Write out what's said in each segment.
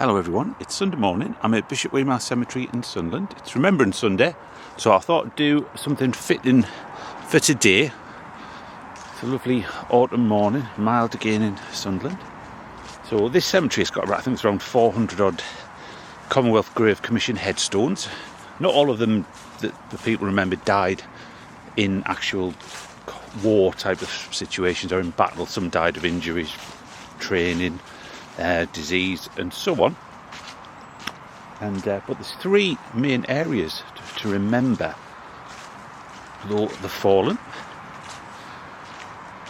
Hello everyone, it's Sunday morning. I'm at Bishopwearmouth Cemetery in Sunderland. It's Remembrance Sunday, so I thought I'd do something fitting for today. It's a lovely autumn morning, mild again in Sunderland. So this cemetery has got, I think it's around 400 odd Commonwealth Grave Commission headstones. Not all of them that the people remember died in actual war type of situations or in battle. Some died of injuries, training, disease and so on. And but there's three main areas to remember the fallen.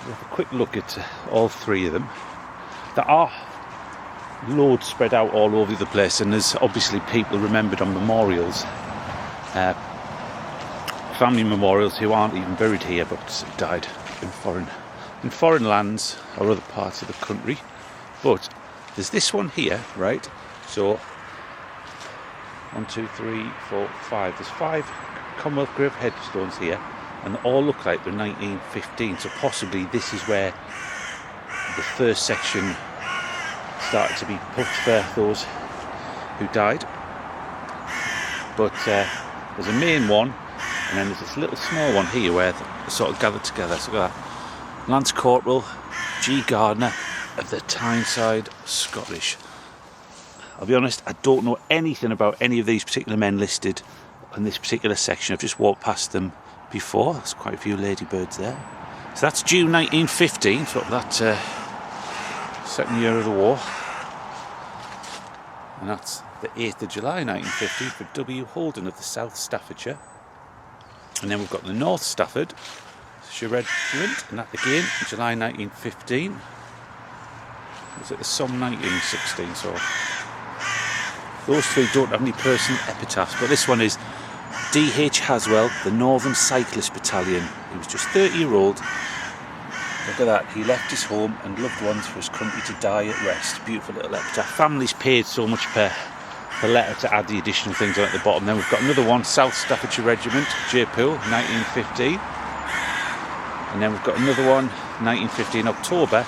We'll have a quick look at all three of them. There are loads spread out all over the place, and there's obviously people remembered on memorials, family memorials who aren't even buried here but died in foreign lands or other parts of the country. But there's this one here, right? So 1, 2, 3, 4, 5. There's 5 Commonwealth Grave headstones here, and they all look like they're 1915. So possibly this is where the first section started to be put for those who died. But there's a main one, and then there's this little small one here where they're sort of gathered together. So look at that. Lance Corporal G. Gardner of the Tyneside Scottish. I'll be honest, I don't know anything about any of these particular men listed in this particular section. I've just walked past them before. There's quite a few ladybirds there. So that's June 1915, so that second year of the war. And that's the 8th of July 1915 for W. Holden of the South Staffordshire. And then we've got the North Stafford Regiment, and that again, July 1915. Was it the Somme 1916? So those three don't have any personal epitaphs, but this one is D.H. Haswell, the Northern Cyclist Battalion. He was just 30-year-old. Look at that, he left his home and loved ones for his country to die at rest. Beautiful little epitaph. Families paid so much per letter to add the additional things on at the bottom. Then we've got another one, South Staffordshire Regiment, J. Poole, 1915. And then we've got another one, 1915 October,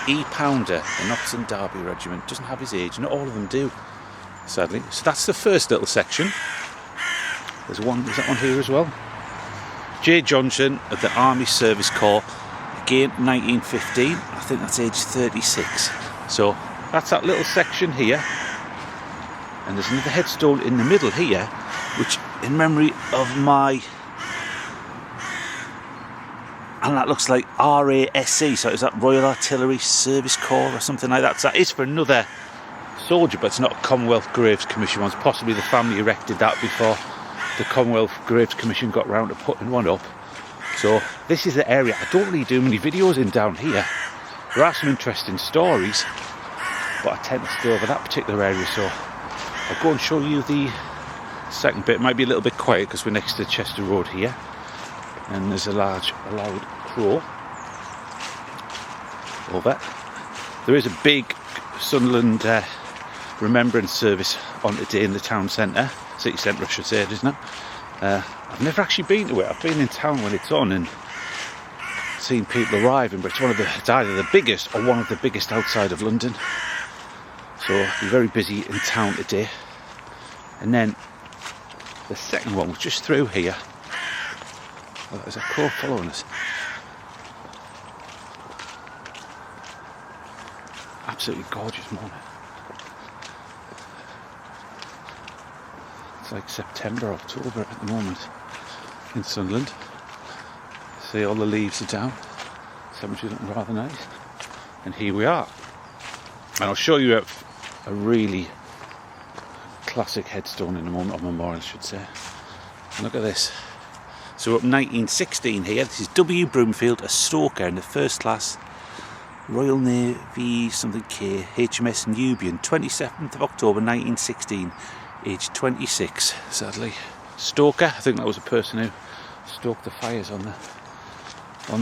E. Pounder, the Notts and Derby Regiment. Doesn't have his age, not all of them do, sadly. So that's the first little section. There's that one here as well. J. Johnson of the Army Service Corps, again 1915. I think that's age 36. So that's that little section here. And there's another headstone in the middle here, which in memory of my... And that looks like RASC, so is that Royal Artillery Service Corps or something like that? So that is for another soldier, but it's not a Commonwealth Graves Commission one. Possibly the family erected that before the Commonwealth Graves Commission got round to putting one up. So this is the area. I don't really do many videos in down here. There are some interesting stories, but I tend to stay over that particular area, so I'll go and show you the second bit. It might be a little bit quiet because we're next to Chester Road here, and there's a loud crow over. There is a big Sunderland Remembrance service on today in the town centre, city centre I should say, isn't it? I've never actually been to it. I've been in town when it's on and seen people arriving, but it's either the biggest or one of the biggest outside of London. So I'll be very busy in town today. And then the second one was just through here. Oh, there's a crow following us. Absolutely gorgeous morning. It's like September, October at the moment in Sunderland. See, all the leaves are down. Cemetery looking rather nice. And here we are. And I'll show you a really classic headstone in a moment, or memorial I should say. And look at this. So we're up 1916 here. This is W. Broomfield, a stoker in the first class Royal Navy something K HMS Nubian, 27th of October 1916, age 26 sadly. Stoker, I think that was a person who stoked the fires on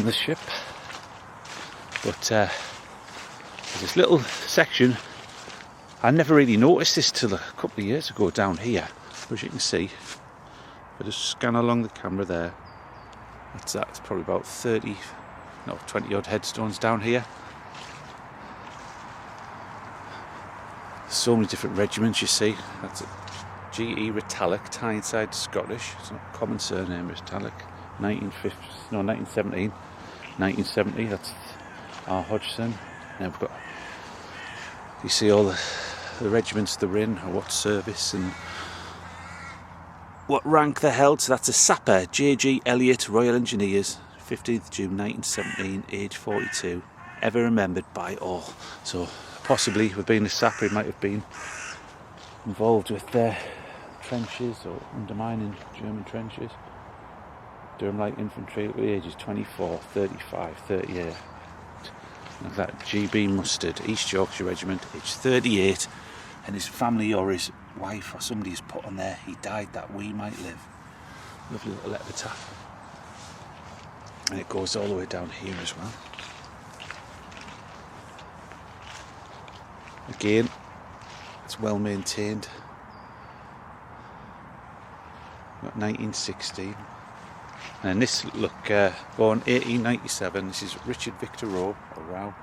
the ship. But there's this little section. I never really noticed this till a couple of years ago down here. As you can see, if I just scan along the camera there, that's that. It's probably about 20 odd headstones down here. So many different regiments, you see. That's a G.E. Retallick, Tyneside Scottish. It's not a common surname, Retallick. 1917. 1970, that's R. Hodgson. Now we've got, you see all the regiments they're in, or what service and what rank they're held. So that's a sapper, J.G. Elliott, Royal Engineers, 15th June 1917, age 42. Ever remembered by all. So possibly, with being a sapper, he might have been involved with their trenches or undermining German trenches. Durham Light Infantry at the ages 24, 35, 38. Like that, GB Mustard, East Yorkshire Regiment, age 38, and his family or his wife or somebody's put on there, he died that we might live. Lovely little epitaph. And it goes all the way down here as well. Again, it's well maintained. Got 1916. And this, look, born 1897, this is Richard Victor Rowe, or Rowe.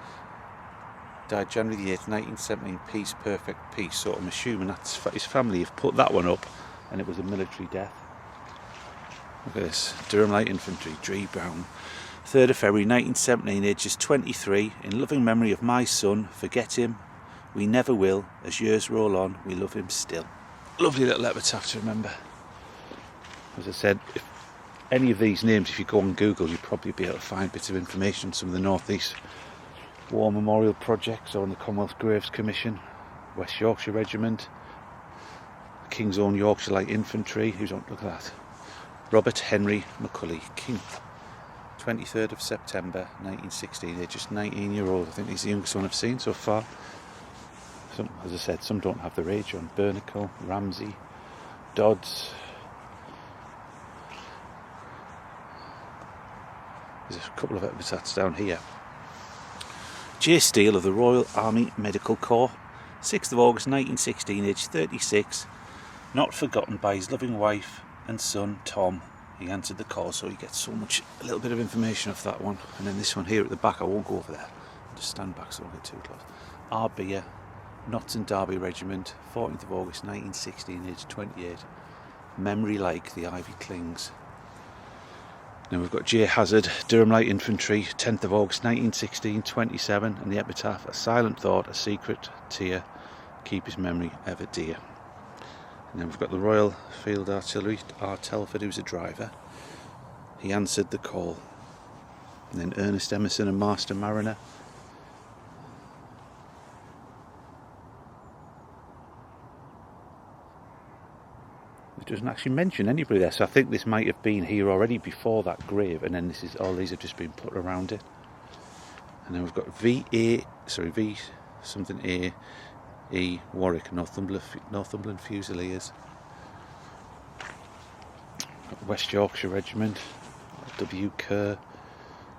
Died January the 8th, 1917, peace, perfect peace. So I'm assuming that's his family have put that one up, and it was a military death. Look at this, Durham Light Infantry, Dree Brown. 3rd of February 1917, ages 23, in loving memory of my son, forget him, we never will, as years roll on, we love him still. Lovely little epitaph to remember. As I said, if any of these names, if you go on Google, you'll probably be able to find bits of information on some of the North East War Memorial projects, or on the Commonwealth Graves Commission, West Yorkshire Regiment, King's Own Yorkshire Light Infantry, who's on, look at that, Robert Henry McCulley, King, 23rd of September 1916, they're just 19-year-old, I think he's the youngest one I've seen so far. Some, as I said, some don't have their age on, Bernicle, Ramsey, Dodds. There's a couple of epitaphs down here. J. Steele of the Royal Army Medical Corps, 6th of August 1916, aged 36, not forgotten by his loving wife and son Tom. He answered the call, so he gets so much, a little bit of information off that one. And then this one here at the back, I won't go over there. I'll just stand back so I don't get too close. R. Beer, Notts and Derby Regiment, 14th of August 1916, aged 28. Memory like the ivy clings. Now we've got J. Hazard, Durham Light Infantry, 10th of August 1916, 27, and the epitaph, a silent thought, a secret tear, keep his memory ever dear. And then we've got the Royal Field Artillery, R. Telford, who's a driver. He answered the call. And then Ernest Emerson, a Master Mariner. It doesn't actually mention anybody there, so I think this might have been here already before that grave, and then this is all these have just been put around it. And then we've got V something A E Warwick, Northumberland Fusiliers. West Yorkshire Regiment, W. Kerr,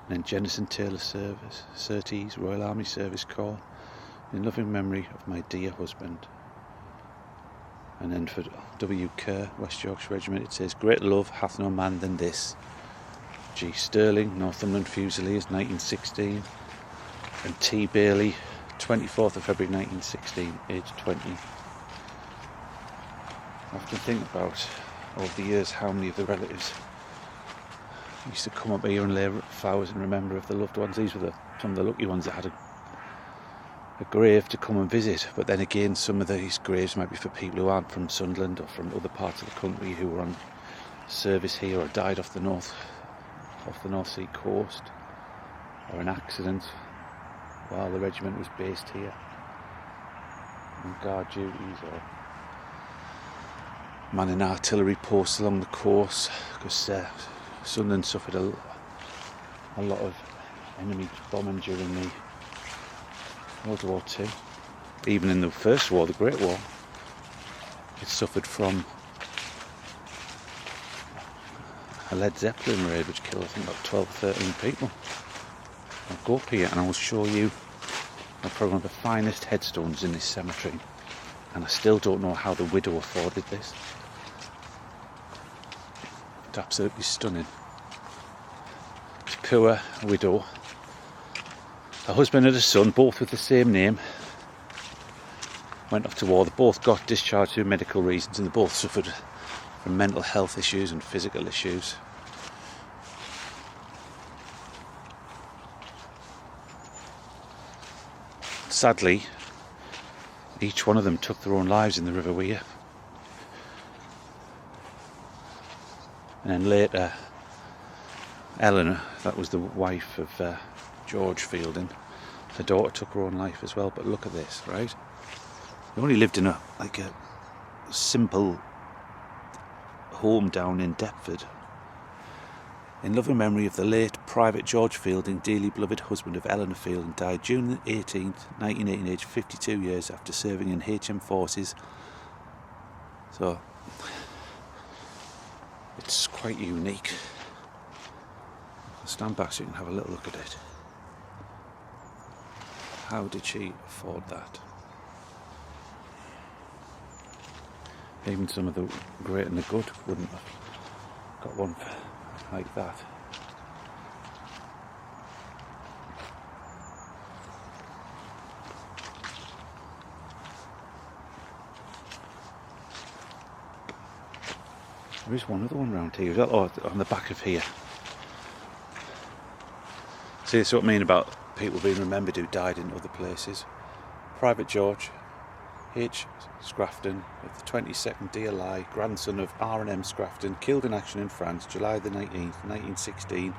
and then Jennison Taylor Service, Surtees Royal Army Service Corps, in loving memory of my dear husband. And then for W. Kerr, West Yorkshire Regiment, it says, great love hath no man than this. G. Sterling, Northumberland Fusiliers, 1916. And T. Bailey, 24th of February 1916, aged 20. I often think about, over the years, how many of the relatives used to come up here and lay flowers and remember of the loved ones. These were some of the lucky ones that had a grave to come and visit, but then again some of these graves might be for people who aren't from Sunderland or from other parts of the country who were on service here or died off the North Sea coast, or an accident while the regiment was based here on guard duties, or manning artillery posts along the course, because Sunderland suffered a lot of enemy bombing during the World War II. Even in the First War, the Great War, it suffered from a Led Zeppelin raid which killed, I think, about 12 or 13 people. I'll go up here and I will show you probably one of the finest headstones in this cemetery, and I still don't know how the widow afforded this. It's absolutely stunning. It's a poor widow. A husband and a son, both with the same name. went off to war. They both got discharged through medical reasons, and they both suffered from mental health issues and physical issues. Sadly, each one of them took their own lives in the River Wear. And then later, Eleanor, that was the wife of George Fielding, her daughter took her own life as well. But look at this, right? They only lived in a simple home down in Deptford. In loving memory of the late Private George Fielding, dearly beloved husband of Eleanor Fielding, died June 18th, 1918, aged 52 years after serving in HM forces. So, it's quite unique. I'll stand back so you can have a little look at it. How did she afford that? Even some of the great and the good wouldn't have got one like that. There is one other one around here, oh, on the back of here. See, that's what I mean about people being remembered who died in other places. Private George H. Scrafton, of the 22nd DLI, grandson of R&M Scrafton, killed in action in France, July the 19th, 1916,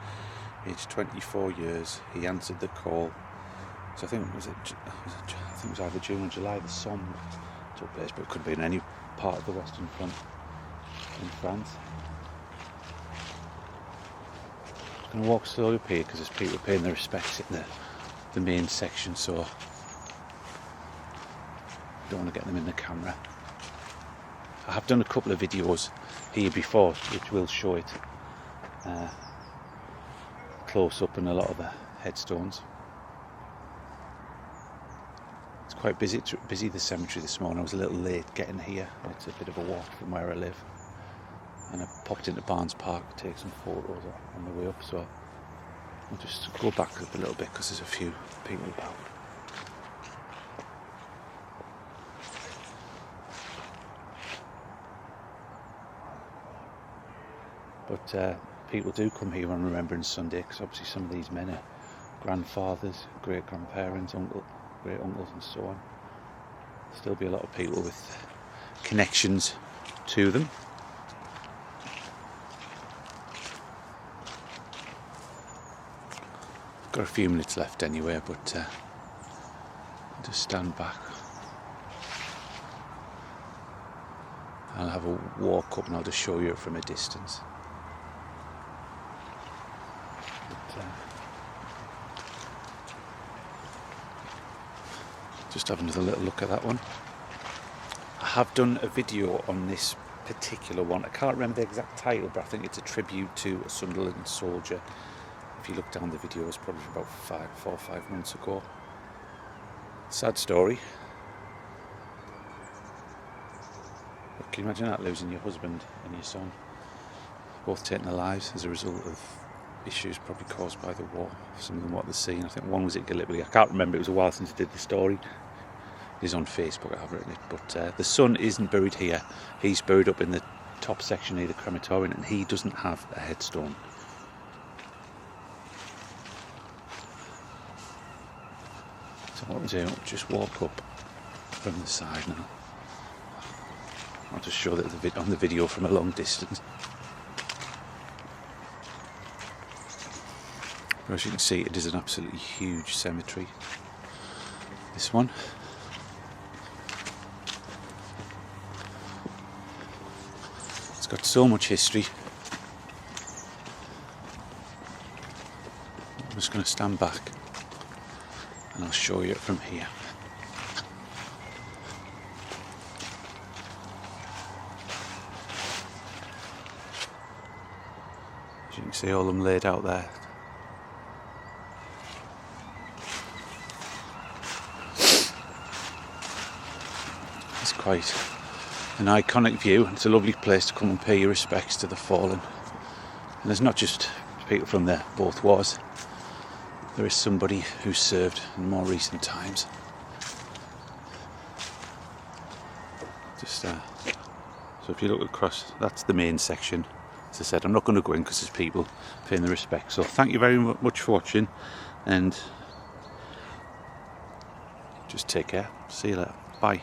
aged 24 years. He answered the call. So I think it was either June or July. The Somme took place, but it could have been any part of the Western Front in France. I'm going to walk slowly up here because there's people paying their respects in the main section, so don't want to get them in the camera. I have done a couple of videos here before which will show it close up in a lot of the headstones. It's quite busy. It's busy, the cemetery, this morning. I was a little late getting here. It's a bit of a walk from where I live, and I popped into Barnes Park to take some photos on the way up, so I'll just go back up a little bit because there's a few people about. But people do come here on Remembrance Sunday because obviously some of these men are grandfathers, great-grandparents, great-uncles and so on. Still be a lot of people with connections to them. Got a few minutes left anyway, but I'll just stand back. I'll have a walk up and I'll just show you it from a distance. Just have another little look at that one. I have done a video on this particular one. I can't remember the exact title, but I think it's a tribute to a Sunderland soldier. If you look down the video, it was probably about 4 or 5 months ago. Sad story. But can you imagine that, losing your husband and your son, both taking their lives as a result of issues probably caused by the war? Some of them what they've seen. I think one was at Gallipoli. I can't remember, it was a while since I did the story. It is on Facebook, I have written it. But the son isn't buried here. He's buried up in the top section near the crematorium, and he doesn't have a headstone. So what we'll do, we'll just walk up from the side now. I'll just show that on the video from a long distance. But as you can see, it is an absolutely huge cemetery, this one. It's got so much history. I'm just going to stand back and I'll show you it from here. As you can see, all of them laid out there. It's quite an iconic view. It's a lovely place to come and pay your respects to the fallen. And there's not just people from both wars. There is somebody who served in more recent times. So if you look across, that's the main section. As I said, I'm not going to go in because there's people paying their respects. So thank you very much for watching, and just take care. See you later. Bye.